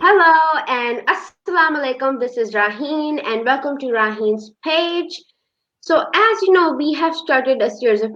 Hello and Assalamu alaikum. This is Raheen and welcome to Raheen's page. So as you know, we have started a series of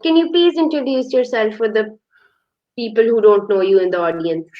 Can you please introduce yourself for the people who don't know you in the audience?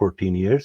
14 years।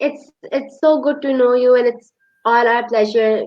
It's so good to know you and it's all our pleasure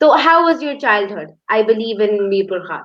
So how was your childhood? I believe in Mirpur Khas.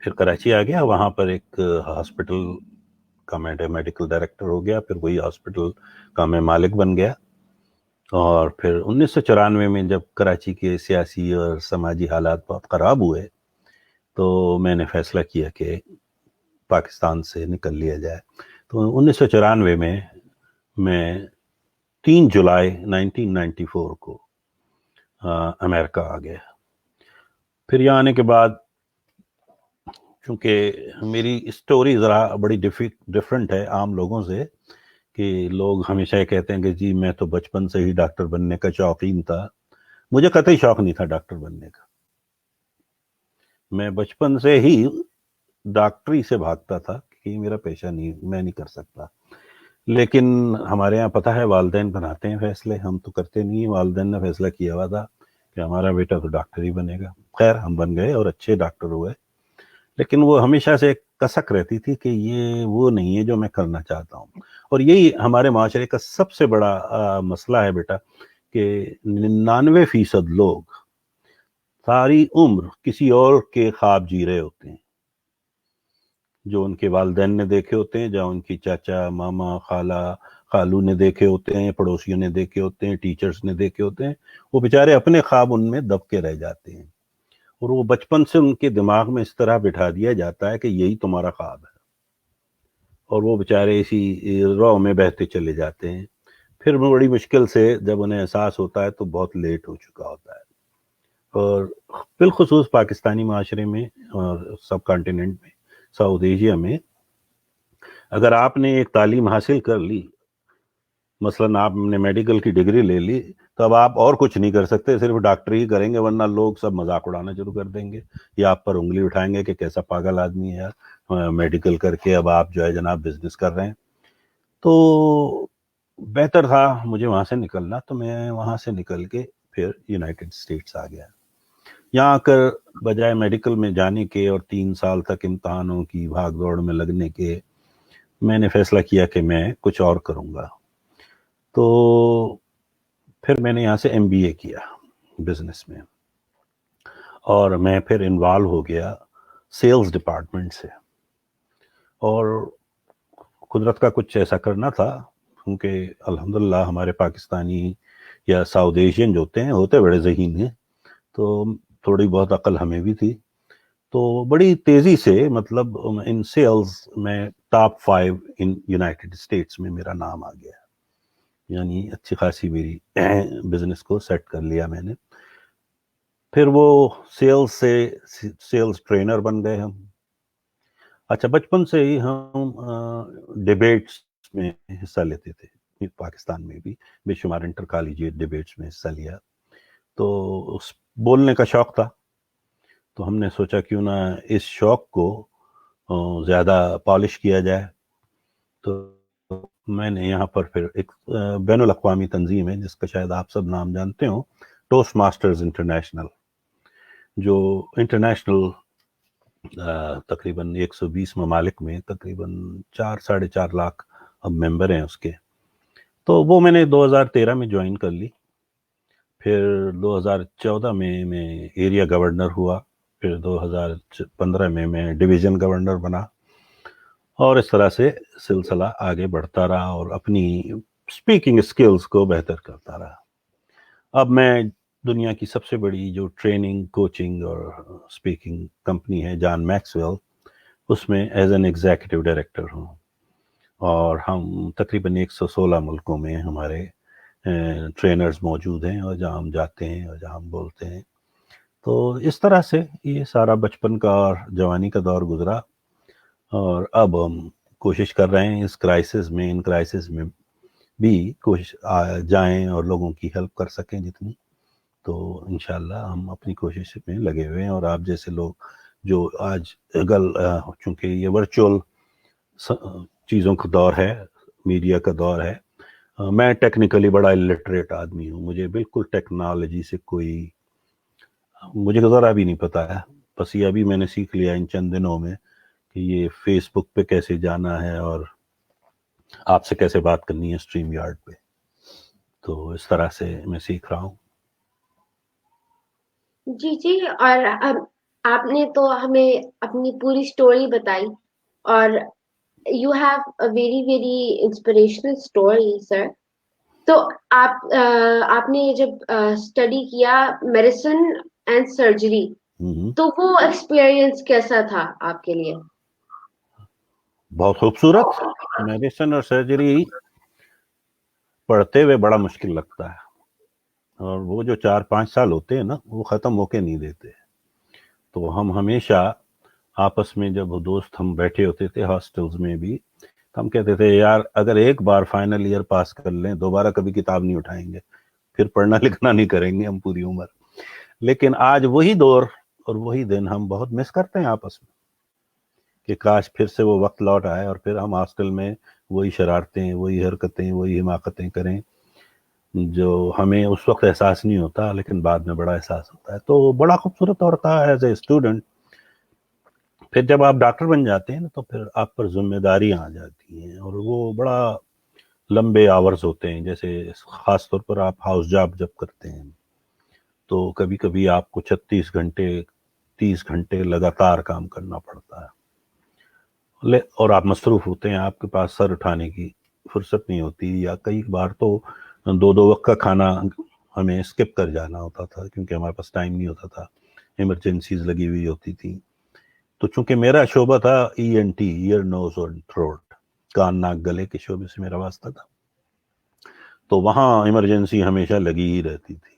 پھر کراچی آ گیا, وہاں پر ایک hospital کا میں medical director ہو گیا, پھر وہی hospital کا میں مالک بن گیا. اور پھر 1994 میں جب کراچی کے سیاسی اور سماجی حالات بہت خراب ہوئے تو میں نے فیصلہ کیا کہ پاکستان سے نکل لیا جائے. تو 1994 میں 3 جولائی 1994 کو امریکہ آ گیا. پھر یہاں آنے کے بعد چونکہ میری اسٹوری ذرا بڑی ڈفرینٹ ہے عام لوگوں سے, کہ لوگ ہمیشہ یہ کہتے ہیں کہ جی میں تو بچپن سے ہی ڈاکٹر بننے کا شوقین تھا. مجھے قطعی شوق نہیں تھا ڈاکٹر بننے کا. میں بچپن سے ہی ڈاکٹری سے بھاگتا تھا کہ یہ میرا پیشہ نہیں, میں نہیں کر سکتا. لیکن ہمارے یہاں پتہ ہے والدین بناتے ہیں فیصلے, ہم تو کرتے نہیں. والدین نے فیصلہ کیا ہوا تھا کہ ہمارا بیٹا تو ڈاکٹر ہی بنے گا. خیر ہم بن گئے اور اچھے ڈاکٹر ہوئے, لیکن وہ ہمیشہ سے ایک کسک رہتی تھی کہ یہ وہ نہیں ہے جو میں کرنا چاہتا ہوں. اور یہی ہمارے معاشرے کا سب سے بڑا مسئلہ ہے بیٹا, کہ 99% لوگ ساری عمر کسی اور کے خواب جی رہے ہوتے ہیں, جو ان کے والدین نے دیکھے ہوتے ہیں, جو ان کی چاچا ماما خالہ خالو نے دیکھے ہوتے ہیں, پڑوسیوں نے دیکھے ہوتے ہیں, ٹیچرز نے دیکھے ہوتے ہیں. وہ بیچارے اپنے خواب ان میں دب کے رہ جاتے ہیں, اور وہ بچپن سے ان کے دماغ میں اس طرح بٹھا دیا جاتا ہے کہ یہی تمہارا خواب ہے, اور وہ بیچارے اسی رو میں بہتے چلے جاتے ہیں. پھر بڑی مشکل سے جب انہیں احساس ہوتا ہے تو بہت لیٹ ہو چکا ہوتا ہے. اور بالخصوص پاکستانی معاشرے میں اور سب کانٹیننٹ میں, ساؤتھ ایشیا میں, اگر آپ نے ایک تعلیم حاصل کر لی, مثلا آپ نے میڈیکل کی ڈگری لے لی, تو اب آپ اور کچھ نہیں کر سکتے, صرف ڈاکٹری ہی کریں گے, ورنہ لوگ سب مذاق اڑانا شروع کر دیں گے یا آپ پر انگلی اٹھائیں گے کہ کیسا پاگل آدمی ہے یار, میڈیکل کر کے اب آپ جو ہے جناب بزنس کر رہے ہیں. تو بہتر تھا مجھے وہاں سے نکلنا, تو میں وہاں سے نکل کے پھر یونائٹڈ اسٹیٹس آ گیا. یہاں آ کر بجائے میڈیکل میں جانے کے اور 3 سال تک امتحانوں کی بھاگ دوڑ میں لگنے کے, میں نے فیصلہ کیا کہ میں کچھ اور کروں گا. تو پھر میں نے یہاں سے MBA کیا بزنس میں, اور میں پھر انوالو ہو گیا سیلز ڈپارٹمنٹ سے. اور قدرت کا کچھ ایسا کرنا تھا, کیونکہ الحمدللہ ہمارے پاکستانی یا ساؤتھ ایشین جو ہوتے بڑے ذہین ہیں, تو تھوڑی بہت عقل ہمیں بھی تھی. تو بڑی تیزی سے مطلب ان سیلز میں ٹاپ 5 ان یونائٹڈ اسٹیٹس میں میرا نام آ گیا. یعنی اچھی خاصی میری بزنس کو سیٹ کر لیا میں نے. پھر وہ سیلز سے سیلز ٹرینر بن گئے ہم. اچھا, بچپن سے ہی ہم ڈیبیٹس میں حصہ لیتے تھے, پاکستان میں بھی بے شمار انٹر کالجیٹ ڈیبیٹس میں حصہ لیا. تو اس بولنے کا شوق تھا, تو ہم نے سوچا کیوں نہ اس شوق کو زیادہ پالش کیا جائے. تو میں نے یہاں پر پھر ایک بین الاقوامی تنظیم ہے جس کا شاید آپ سب نام جانتے ہوں, ٹوسٹ ماسٹرز انٹرنیشنل, جو انٹرنیشنل تقریباً 120 ممالک میں تقریباً 4-4.5 لاکھ اب ممبر ہیں اس کے. تو وہ میں نے 2013 میں جوائن کر لی. پھر 2014 میں ایریا گورنر ہوا. پھر 2015 میں ڈویژن گورنر بنا, اور اس طرح سے سلسلہ آگے بڑھتا رہا اور اپنی اسپیکنگ اسکلز کو بہتر کرتا رہا. اب میں دنیا کی سب سے بڑی جو ٹریننگ کوچنگ اور اسپیکنگ کمپنی ہے جان میکسویل, اس میں ایز این ایگزیکٹو ڈائریکٹر ہوں. اور ہم تقریباً 116 ملکوں میں ہمارے ٹرینرز موجود ہیں, اور جہاں ہم جاتے ہیں اور جہاں ہم بولتے ہیں. تو اس طرح سے یہ سارا بچپن کا اور جوانی کا دور گزرا, اور اب ہم کوشش کر رہے ہیں اس کرائسس میں, ان کرائسس میں بھی کوشش جائیں اور لوگوں کی ہیلپ کر سکیں جتنی. تو انشاءاللہ ہم اپنی کوشش میں لگے ہوئے ہیں, اور آپ جیسے لوگ جو آج چونکہ یہ ورچوئل چیزوں کا دور ہے, میڈیا کا دور ہے, میں ٹیکنیکلی بڑا الٹریٹ آدمی ہوں, مجھے بالکل ٹیکنالوجی سے مجھے ذرا بھی نہیں پتا ہے. بس یہ ابھی میں نے سیکھ لیا ان چند دنوں میں کہ یہ فیس بک پہ کیسے جانا ہے اور آپ سے کیسے بات کرنی ہے اسٹریم یارڈ پہ. تو اس طرح سے میں سیکھ رہا ہوں. جی جی. اور آپ نے تو ہمیں اپنی پوری اسٹوری بتائی، اور you have a very very inspirational story sir. تو آپ نے جب اسٹڈی کیا میڈیسن اینڈ سرجری، تو وہ ایکسپیرئنس کیسا تھا آپ کے لیے؟ بہت خوبصورت. میڈیسن اور سرجری پڑھتے ہوئے بڑا مشکل لگتا ہے، اور وہ جو 4-5 سال ہوتے ہیں نا، وہ ختم ہو کے نہیں دیتے. تو ہم ہمیشہ آپس میں جب دوست ہم بیٹھے ہوتے تھے ہاسٹلز میں بھی، ہم کہتے تھے یار اگر ایک بار فائنل ایئر پاس کر لیں، دوبارہ کبھی کتاب نہیں اٹھائیں گے، پھر پڑھنا لکھنا نہیں کریں گے ہم پوری عمر. لیکن آج وہی دور اور وہی دن ہم بہت مس کرتے ہیں آپس میں، کہ کاش پھر سے وہ وقت لوٹ آئے اور پھر ہم ہاسٹل میں وہی شرارتیں، وہی حرکتیں، وہی حماقتیں کریں جو ہمیں اس وقت احساس نہیں ہوتا، لیکن بعد میں بڑا احساس ہوتا ہے. تو بڑا خوبصورت دور تھا ایز اے اسٹوڈنٹ. پھر جب آپ ڈاکٹر بن جاتے ہیں نا، تو پھر آپ پر ذمہ داریاں آ جاتی ہیں، اور وہ بڑا لمبے آورز ہوتے ہیں. جیسے خاص طور پر آپ ہاؤس جاب جب کرتے ہیں، تو کبھی کبھی آپ کو 36 گھنٹے 30 گھنٹے لگاتار کام کرنا پڑتا ہے، اور آپ مصروف ہوتے ہیں، آپ کے پاس سر اٹھانے کی فرصت نہیں ہوتی، یا کئی بار تو 2 وقت کا کھانا ہمیں اسکپ کر جانا ہوتا تھا کیونکہ ہمارے پاس ٹائم نہیں ہوتا تھا، ایمرجنسیز لگی ہوئی ہوتی تھی. تو چونکہ میرا شعبہ تھا ENT، ایئر نوز اور تھروٹ، کان ناک گلے کے شعبے سے میرا واسطہ تھا، تو وہاں ایمرجنسی ہمیشہ لگی ہی رہتی تھی.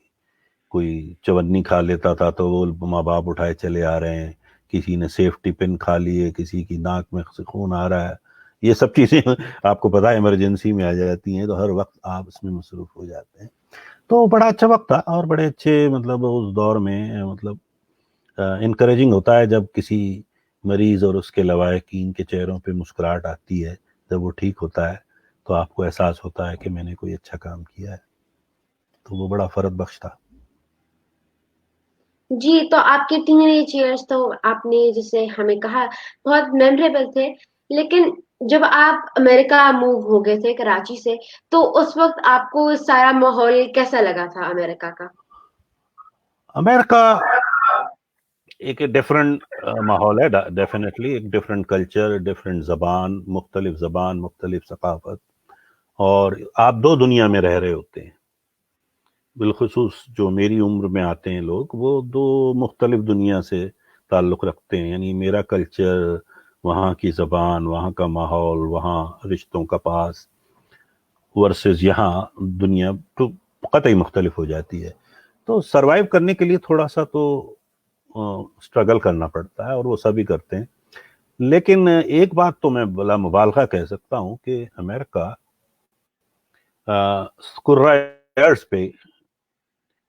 کوئی چونی کھا لیتا تھا تو وہ ماں باپ اٹھائے چلے آ رہے ہیں، کسی نے سیفٹی پن کھا لیے، کسی کی ناک میں سے خون آ رہا ہے. یہ سب چیزیں آپ کو پتا ہے ایمرجنسی میں آ جاتی ہیں، تو ہر وقت آپ اس میں مصروف ہو جاتے ہیں. تو بڑا اچھا وقت تھا، اور بڑے اچھے مطلب اس دور میں مطلب انکریجنگ ہوتا ہے جب کسی مریض اور اس کے لواحقین کے چہروں پہ مسکراہٹ آتی ہے جب وہ ٹھیک ہوتا ہے، تو آپ کو احساس ہوتا ہے کہ میں نے کوئی اچھا کام کیا ہے. تو وہ بڑا فرد بخش تھا. جی، تو آپ کے ٹین ایج ایئرس تو آپ نے جسے ہمیں کہا بہت میموریبل تھے، لیکن جب آپ امریکہ موو ہو گئے تھے کراچی سے، تو اس وقت آپ کو سارا ماحول کیسا لگا تھا امریکہ کا؟ امریکہ ایک ڈفرینٹ ماحول ہے، ڈیفینیٹلی ایک ڈفرینٹ کلچر، ڈفرینٹ زبان، مختلف ثقافت، اور آپ 2 دنیا میں رہ رہے ہوتے ہیں. بالخصوص جو میری عمر میں آتے ہیں لوگ، وہ 2 مختلف دنیا سے تعلق رکھتے ہیں. یعنی میرا کلچر، وہاں کی زبان، وہاں کا ماحول، وہاں رشتوں کا پاس، ورسز یہاں دنیا تو قطعی مختلف ہو جاتی ہے. تو سروائیو کرنے کے لیے تھوڑا سا تو اسٹرگل کرنا پڑتا ہے، اور وہ سبھی کرتے ہیں. لیکن ایک بات تو میں بلا مبالغہ کہہ سکتا ہوں کہ امریکہ اسکرائرز پہ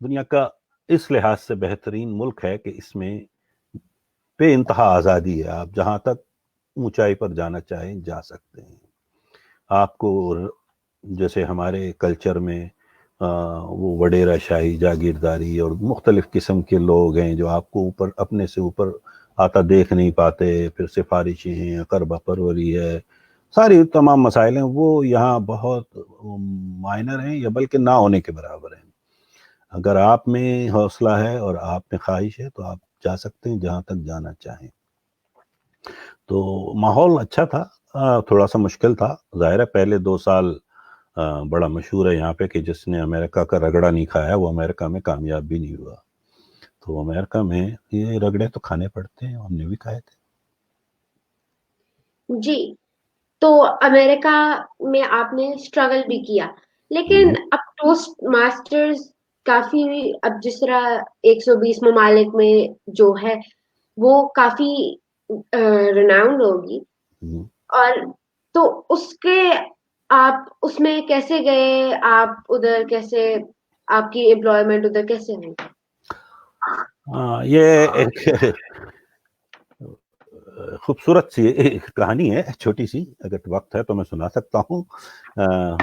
دنیا کا اس لحاظ سے بہترین ملک ہے کہ اس میں بے انتہا آزادی ہے. آپ جہاں تک اونچائی پر جانا چاہیں جا سکتے ہیں. آپ کو جیسے ہمارے کلچر میں وہ وڈیرہ شاہی، جاگیرداری اور مختلف قسم کے لوگ ہیں جو آپ کو اوپر اپنے سے اوپر آتا دیکھ نہیں پاتے، پھر سفارشیں ہیں، قربہ پروری ہے، ساری تمام مسائل ہیں، وہ یہاں بہت مائنر ہیں یا بلکہ نہ ہونے کے برابر ہیں. اگر آپ میں حوصلہ ہے اور آپ میں خواہش ہے تو آپ جا سکتے ہیں جہاں تک جانا چاہیں. تو ماحول اچھا تھا، تھوڑا سا مشکل تھا ظاہر ہے. پہلے 2 سال بڑا مشہور ہے یہاں پہ کہ جس نے امریکہ کا رگڑا نہیں کھایا وہ امریکہ میں کامیاب بھی نہیں ہوا. تو امریکہ میں یہ رگڑے تو کھانے پڑتے ہیں، ہم نے بھی کھائے تھے. جی، تو امریکہ میں آپ نے اسٹرگل بھی کیا، لیکن اب ٹوسٹ ماسٹرز کافی، اب جس طرح 120 ممالک میں جو ہے وہ کافی ریناؤنڈ ہوگی، اور تو اس کے آپ اس میں کیسے گئے؟ آپ ادھر کیسے، آپ کی امپلائمنٹ ادھر کیسے ہوئی؟ یہ ایک خوبصورت سی کہانی ہے، چھوٹی سی، اگر وقت ہے تو میں سنا سکتا ہوں.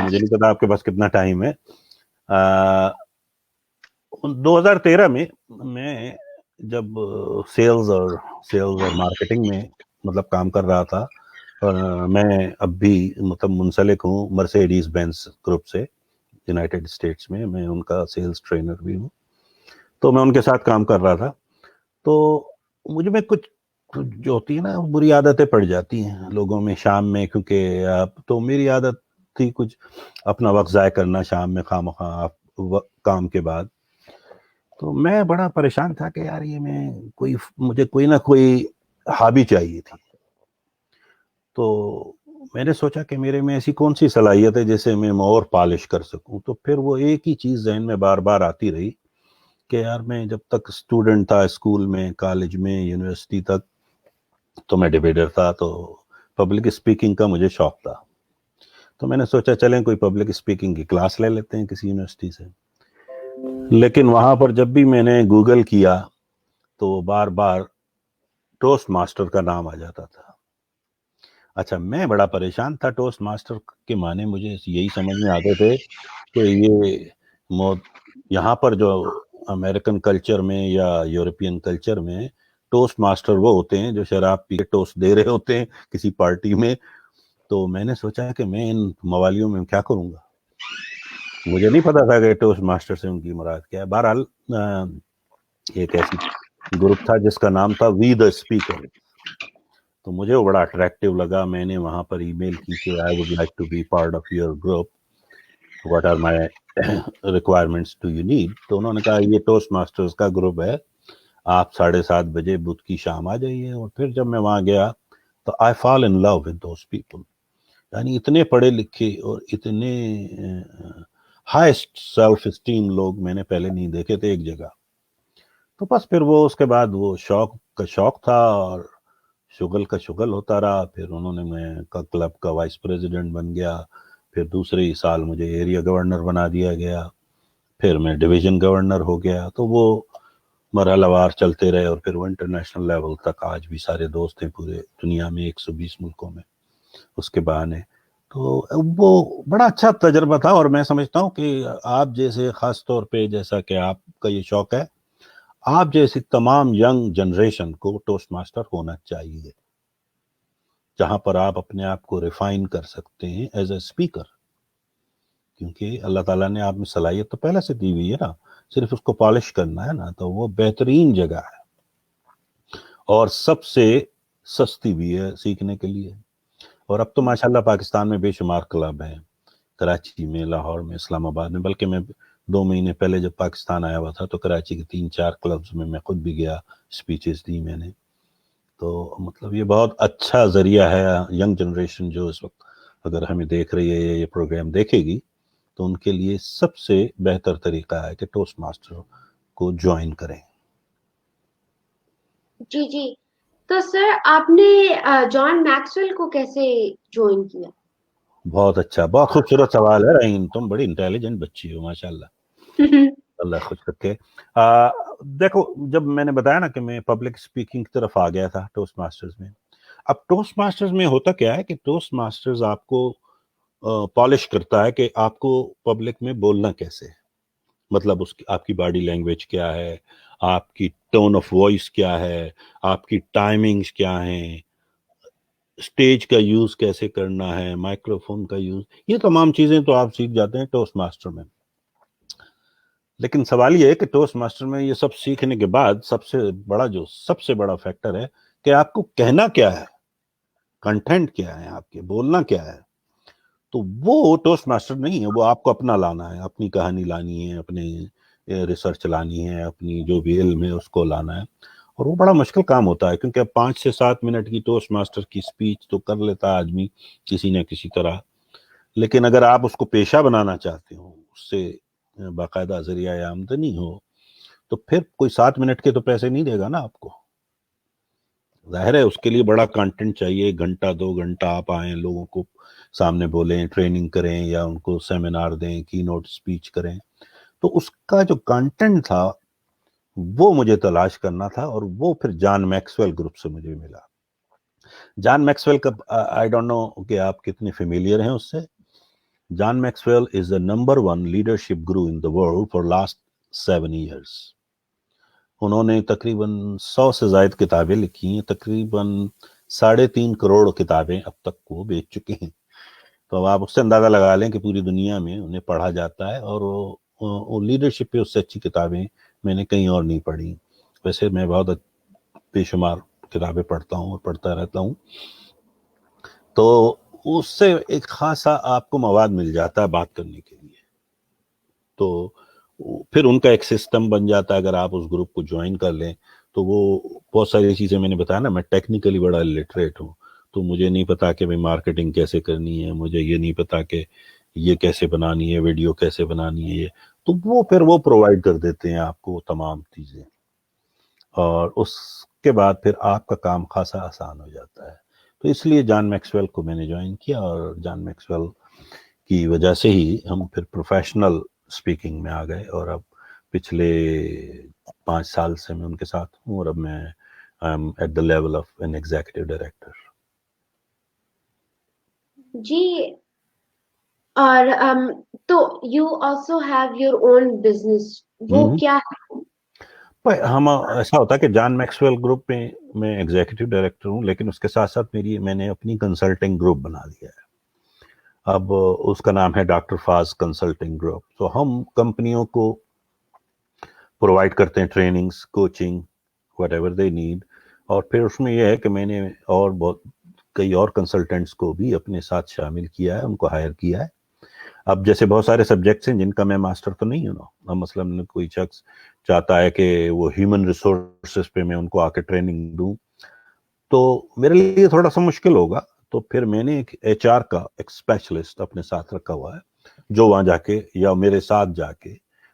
مجھے نہیں پتا آپ کے پاس کتنا ٹائم ہے. 2013 میں جب سیلز اور مارکیٹنگ میں مطلب کام کر رہا تھا، میں اب بھی مطلب منسلک ہوں مرسیڈیز بینز گروپ سے یونائٹڈ اسٹیٹس میں. میں ان کا سیلز ٹرینر بھی ہوں، تو میں ان کے ساتھ کام کر رہا تھا. تو مجھ میں کچھ جو ہوتی ہے نا بری عادتیں پڑ جاتی ہیں لوگوں میں شام میں، کیونکہ تو میری عادت تھی کچھ اپنا وقت ضائع کرنا شام میں خواہ کام کے بعد. تو میں بڑا پریشان تھا کہ یار یہ مجھے کوئی نہ کوئی ہابی چاہیے تھی. تو میں نے سوچا کہ میرے میں ایسی کون سی صلاحیت ہے جسے میں اور پالش کر سکوں. تو پھر وہ ایک ہی چیز ذہن میں بار بار آتی رہی کہ یار میں جب تک اسٹوڈنٹ تھا اسکول میں، کالج میں، یونیورسٹی تک، تو میں ڈیبیٹر تھا، تو پبلک اسپیکنگ کا مجھے شوق تھا. تو میں نے سوچا چلیں کوئی پبلک اسپیکنگ کی کلاس لے لیتے ہیں کسی یونیورسٹی سے. لیکن وہاں پر جب بھی میں نے گوگل کیا تو بار بار ٹوسٹ ماسٹر کا نام آ جاتا تھا. اچھا میں بڑا پریشان تھا. ٹوسٹ ماسٹر کے معنی مجھے یہی سمجھ میں آتے تھے کہ یہ یہاں پر جو امریکن کلچر میں یا یورپین کلچر میں ٹوسٹ ماسٹر وہ ہوتے ہیں جو شراب پی کے ٹوسٹ دے رہے ہوتے ہیں کسی پارٹی میں. تو میں نے سوچا کہ میں ان موالیوں میں کیا کروں گا. مجھے نہیں پتا تھا کہ ٹوسٹ ماسٹر سے ان کی مراد کیا ہے. بہرحال ایک ایسی گروپ تھا جس کا نام تھا وی دا اسپیکر. تو مجھے وہ بڑا اٹریکٹیو لگا. میں نے وہاں پر ای میل کی کہ I would like to be part of your group, what are my requirements do you need. تو انہوں نے کہا یہ ٹوسٹ ماسٹرز کا گروپ ہے، آپ 7:30 بجے بدھ کی شام آ جائیے. اور پھر جب میں وہاں گیا تو آئی فال ان لو ود دوز پیپل. یعنی اتنے پڑھے لکھے اور اتنے ہائیسٹ سیلف اسٹیم لوگ میں نے پہلے نہیں دیکھے تھے ایک جگہ. تو بس پھر وہ اس کے بعد وہ شوق کا شوق تھا اور شغل کا شغل ہوتا رہا. پھر انہوں نے میں کلب کا وائس پریزیڈنٹ بن گیا. پھر دوسرے ہی سال مجھے ایریا گورنر بنا دیا گیا. پھر میں ڈویژن گورنر ہو گیا. تو وہ مرحلہ وار چلتے رہے اور پھر وہ انٹرنیشنل لیول تک آج بھی سارے دوست ہیں پورے دنیا میں 120 ملکوں میں اس کے بہانے. تو وہ بڑا اچھا تجربہ تھا. اور میں سمجھتا ہوں کہ آپ جیسے خاص طور پہ جیسا کہ آپ کا یہ شوق ہے، آپ جیسی تمام ینگ جنریشن کو ٹوسٹ ماسٹر ہونا چاہیے جہاں پر آپ اپنے آپ کو ریفائن کر سکتے ہیں ایز اے اسپیکر. کیونکہ اللہ تعالیٰ نے آپ میں صلاحیت تو پہلے سے دی ہوئی ہے نا، صرف اس کو پالش کرنا ہے نا. تو وہ بہترین جگہ ہے اور سب سے سستی بھی ہے سیکھنے کے لیے. اور اب تو ماشاءاللہ پاکستان میں بے شمار کلب ہیں، کراچی میں، لاہور میں، اسلام آباد میں. بلکہ میں 2 مہینے پہلے جب پاکستان آیا ہوا تھا تو کراچی کے 3-4 کلبز میں خود بھی گیا، اسپیچز دی میں نے. تو مطلب یہ بہت اچھا ذریعہ ہے. ینگ جنریشن جو اس وقت اگر ہمیں دیکھ رہی ہے، یہ پروگرام دیکھے گی، تو ان کے لیے سب سے بہتر طریقہ ہے کہ ٹوسٹ ماسٹر کو جوائن کریں. جی جی. تو سر آپ نے جان میکسویل کو کیسے جوائن کیا؟ بہت اچھا، بہت خوبصورت سوال ہے رحیم. تم بڑی انٹیلیجنٹ بچی ہو ماشاءاللہ، اللہ خوش رکھے. دیکھو جب میں نے بتایا نا کہ میں پبلک اسپیکنگ کی طرف آ گیا تھا ٹوسٹ ماسٹرز میں. اب ٹوسٹ ماسٹرز میں ہوتا کیا ہے کہ ٹوسٹ ماسٹرز آپ کو پالش کرتا ہے کہ آپ کو پبلک میں بولنا کیسے ہے. مطلب آپ کی باڈی لینگویج کیا ہے، آپ کی ٹون آف وائس کیا ہے، آپ کی ٹائمنگز کیا ہیں، اسٹیج کا یوز کیسے کرنا ہے، مائکرو فون کا یوز، یہ تمام چیزیں تو آپ سیکھ جاتے ہیں ٹوسٹ ماسٹر میں. لیکن سوال یہ ہے کہ ٹوسٹ ماسٹر میں یہ سب سیکھنے کے بعد سب سے بڑا فیکٹر ہے کہ آپ کو کہنا کیا ہے، کنٹینٹ کیا ہے، آپ کے بولنا کیا ہے. تو وہ ٹوسٹ ماسٹر نہیں ہے، وہ آپ کو اپنا لانا ہے، اپنی کہانی لانی ہے، اپنی ریسرچ لانی ہے، اپنی جو بھی علم ہے اس کو لانا ہے. اور وہ بڑا مشکل کام ہوتا ہے کیونکہ اب 5 سے 7 منٹ کی ٹوسٹ ماسٹر کی سپیچ تو کر لیتا ہے آدمی کسی نہ کسی طرح. لیکن اگر آپ اس کو پیشہ بنانا چاہتے ہو، اس سے باقاعدہ ذریعہ آمدنی ہو، تو پھر کوئی 7 منٹ کے تو پیسے نہیں دے گا نا آپ کو. ظاہر ہے اس کے لیے بڑا کنٹینٹ چاہیے. 1-2 گھنٹہ آپ آئیں، لوگوں کو سامنے بولیں، ٹریننگ کریں یا ان کو سیمینار دیں، کی نوٹ سپیچ کریں. تو اس کا جو کنٹینٹ تھا وہ مجھے تلاش کرنا تھا، اور وہ پھر جان میکسویل گروپ سے مجھے ملا. جان میکسویل کا آئی ڈونٹ نو کہ آپ کتنے فیملیئر ہیں اس سے. جان Maxwell is the number 1 leadership guru in the world for last 7 years. انہوں نے تقریباً 100 سے زائد کتابیں لکھی ہیں، تقریباً 3.5 کروڑ کتابیں اب تک وہ بیچ چکے ہیں. تو اب آپ اس سے اندازہ لگا لیں کہ پوری دنیا میں انہیں پڑھا جاتا ہے. اور وہ لیڈرشپ پہ اس سے اچھی کتابیں میں نے کہیں اور نہیں پڑھی. ویسے میں بہت بے شمار کتابیں پڑھتا ہوں اور پڑھتا رہتا ہوں، تو اس سے ایک خاصا آپ کو مواد مل جاتا ہے بات کرنے کے لیے. تو پھر ان کا ایک سسٹم بن جاتا ہے. اگر آپ اس گروپ کو جوائن کر لیں تو وہ بہت ساری چیزیں، میں نے بتایا نا میں ٹیکنیکلی بڑا لٹریٹ ہوں، تو مجھے نہیں پتا کہ بھائی مارکیٹنگ کیسے کرنی ہے، مجھے یہ نہیں پتا کہ یہ کیسے بنانی ہے، ویڈیو کیسے بنانی ہے، یہ تو وہ پھر وہ پرووائڈ کر دیتے ہیں آپ کو تمام چیزیں، اور اس کے بعد پھر آپ کا کام خاصا آسان ہو جاتا ہے. تو اس لیے جان میکسویل کو میں نے جوائن کیا، اور جان میکسویل کی وجہ سے ہی ہم پھر پروفیشنل اسپیکنگ میں آ گئے، اور اب پچھلے 5 سال سے میں ان کے ساتھ ہوں، اور اب میں at the level of an executive director. جی. اور تو you also have your own business, وہ کیا ہے؟ ہم ایسا ہوتا ہے کہ جان میکسویل گروپ میں ایگزیکٹو ڈائریکٹر ہوں، لیکن اس کے ساتھ ساتھ میں نے اپنی کنسلٹنگ گروپ بنا لیا ہے. اب اس کا نام ہے ڈاکٹر فاز کنسلٹنگ گروپ. تو ہم کمپنیوں کو پرووائڈ کرتے ہیں trainings, coaching, what ever they need. اور پھر اس میں یہ ہے کہ میں نے اور کئی اور کنسلٹنٹس کو بھی اپنے ساتھ شامل کیا ہے، ان کو ہائر کیا ہے. اب جیسے بہت سارے سبجیکٹس ہیں جن کا میں ماسٹر تو نہیں ہوں نا. اب مثلاً کوئی شخص چاہتا ہے کہ وہ ہیومن ریسورسز پہ میں ان کو آ کے ٹریننگ دوں، تو میرے لیے تھوڑا سا مشکل ہوگا. تو پھر میں نے ایک ایچ آر کا ایک اسپیشلسٹ اپنے ساتھ رکھا ہوا ہے، جو وہاں جا کے یا میرے ساتھ جا کے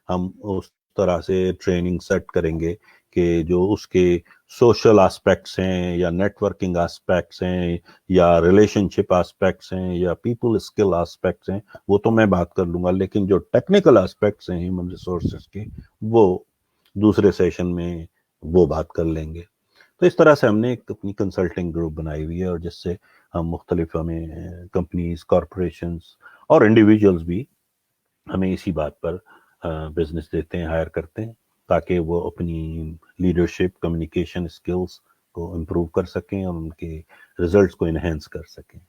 ہم اس طرح سے ٹریننگ سیٹ کریں گے کہ جو اس کے سوشل آسپیکٹس ہیں، یا نیٹ ورکنگ آسپیکٹس ہیں، یا ریلیشن شپ آسپیکٹس ہیں، یا پیپل اسکل آسپیکٹس ہیں، وہ تو میں بات کر لوں گا. لیکن جو ٹیکنیکل آسپیکٹس ہیں ہیومن ریسورسز کے، وہ دوسرے سیشن میں وہ بات کر لیں گے. تو اس طرح سے ہم نے ایک اپنی کنسلٹنگ گروپ بنائی ہوئی ہے، اور جس سے ہم مختلف ہمیں کمپنیز، کارپوریشنز اور انڈیویجولز بھی ہمیں اسی بات پر بزنس دیتے ہیں، ہائر کرتے ہیں، تاکہ وہ اپنی لیڈرشپ، کمیونیکیشن اسکلز کو امپروو کر سکیں اور ان کے ریزلٹس کو انہینس کر سکیں.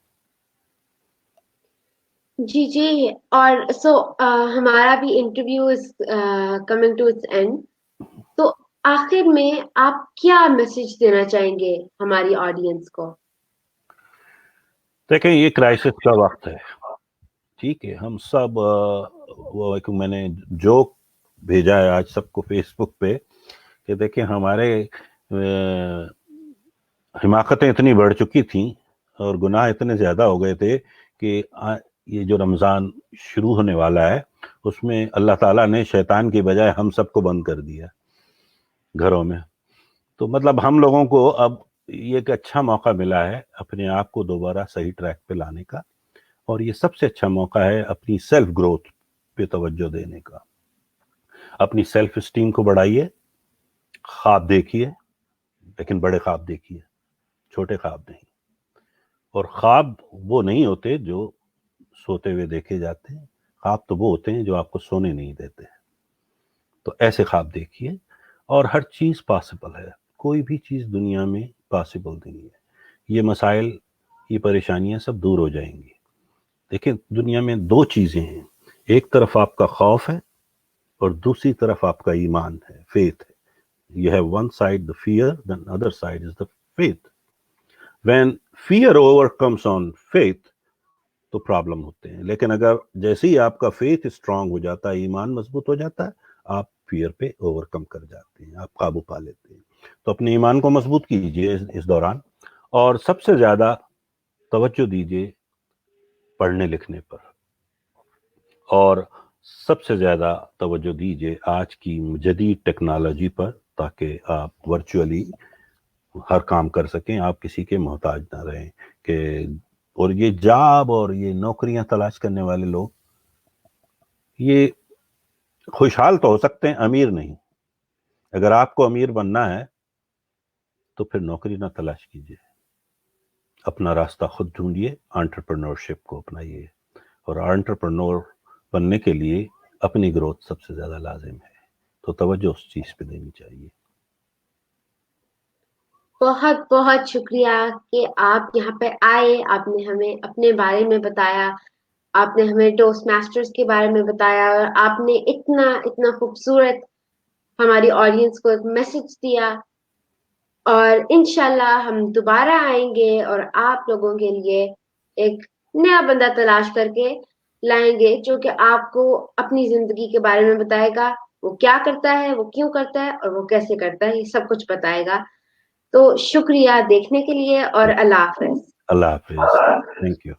جی جی. اور ہمارا بھی interview is coming to its end. تو آخر میں آپ کیا میسج دینا چاہیں گے ہماری آڈینس کو؟ دیکھیں، یہ کرائسس کا وقت ہے، ٹھیک ہے. ہم سب میں نے جوک بھیجا ہے آج سب کو فیس بک پہ کہ دیکھیں ہمارے حماقتیں اتنی بڑھ چکی تھیں اور گناہ اتنے زیادہ ہو گئے تھے کہ یہ جو رمضان شروع ہونے والا ہے اس میں اللہ تعالیٰ نے شیطان کی بجائے ہم سب کو بند کر دیا گھروں میں. تو مطلب ہم لوگوں کو اب یہ ایک اچھا موقع ملا ہے اپنے آپ کو دوبارہ صحیح ٹریک پہ لانے کا، اور یہ سب سے اچھا موقع ہے اپنی سیلف گروتھ پہ توجہ دینے کا. اپنی سیلف اسٹیم کو بڑھائیے، خواب دیکھیے، لیکن بڑے خواب دیکھیے، چھوٹے خواب نہیں. اور خواب وہ نہیں ہوتے جو سوتے ہوئے دیکھے جاتے ہیں، خواب تو وہ ہوتے ہیں جو آپ کو سونے نہیں دیتے. تو ایسے خواب دیکھیے، اور ہر چیز پاسبل ہے. کوئی بھی چیز دنیا میں پاسبل نہیں ہے. یہ مسائل، یہ پریشانیاں سب دور ہو جائیں گی. دیکھیں دنیا میں 2 چیزیں ہیں، ایک طرف آپ کا خوف ہے اور دوسری طرف آپ کا ایمان ہے، فیتھ ہے. You have one side the fear, then other side is the faith. When fear overcomes on faith تو پرابلم ہوتے ہیں. لیکن اگر جیسے ہی آپ کا فیتھ اسٹرانگ ہو جاتا ہے، ایمان مضبوط ہو جاتا ہے، آپ فیئر پہ اوورکم کر جاتے ہیں، آپ قابو پا لیتے ہیں. تو اپنے ایمان کو مضبوط کیجئے اس دوران، اور سب سے زیادہ توجہ دیجئے پڑھنے لکھنے پر، اور سب سے زیادہ توجہ دیجئے آج کی جدید ٹیکنالوجی پر، تاکہ آپ ورچولی ہر کام کر سکیں، آپ کسی کے محتاج نہ رہیں. کہ اور یہ جاب اور یہ نوکریاں تلاش کرنے والے لوگ یہ خوشحال تو ہو سکتے ہیں، امیر نہیں. اگر آپ کو امیر بننا ہے تو پھر نوکری نہ تلاش کیجیے، اپنا راستہ خود ڈھونڈیے، انٹرپرنورشپ کو اپنائیے. اور انٹرپرنور بننے کے لیے اپنی گروتھ سب سے زیادہ لازم ہے، تو توجہ اس چیز پہ دینی چاہیے. بہت بہت شکریہ کہ آپ یہاں پہ آئے، آپ نے ہمیں اپنے بارے میں بتایا، آپ نے ہمیں ٹوسٹ ماسٹرز کے بارے میں بتایا، اور آپ نے اتنا اتنا خوبصورت ہماری آڈینس کو ایک میسج دیا. اور انشاءاللہ ہم دوبارہ آئیں گے اور آپ لوگوں کے لیے ایک نیا بندہ تلاش کر کے لائیں گے جو کہ آپ کو اپنی زندگی کے بارے میں بتائے گا، وہ کیا کرتا ہے، وہ کیوں کرتا ہے اور وہ کیسے کرتا ہے، یہ سب کچھ بتائے گا. تو شکریہ دیکھنے کے لیے اور اللہ حافظ. اللہ حافظ. Thank you.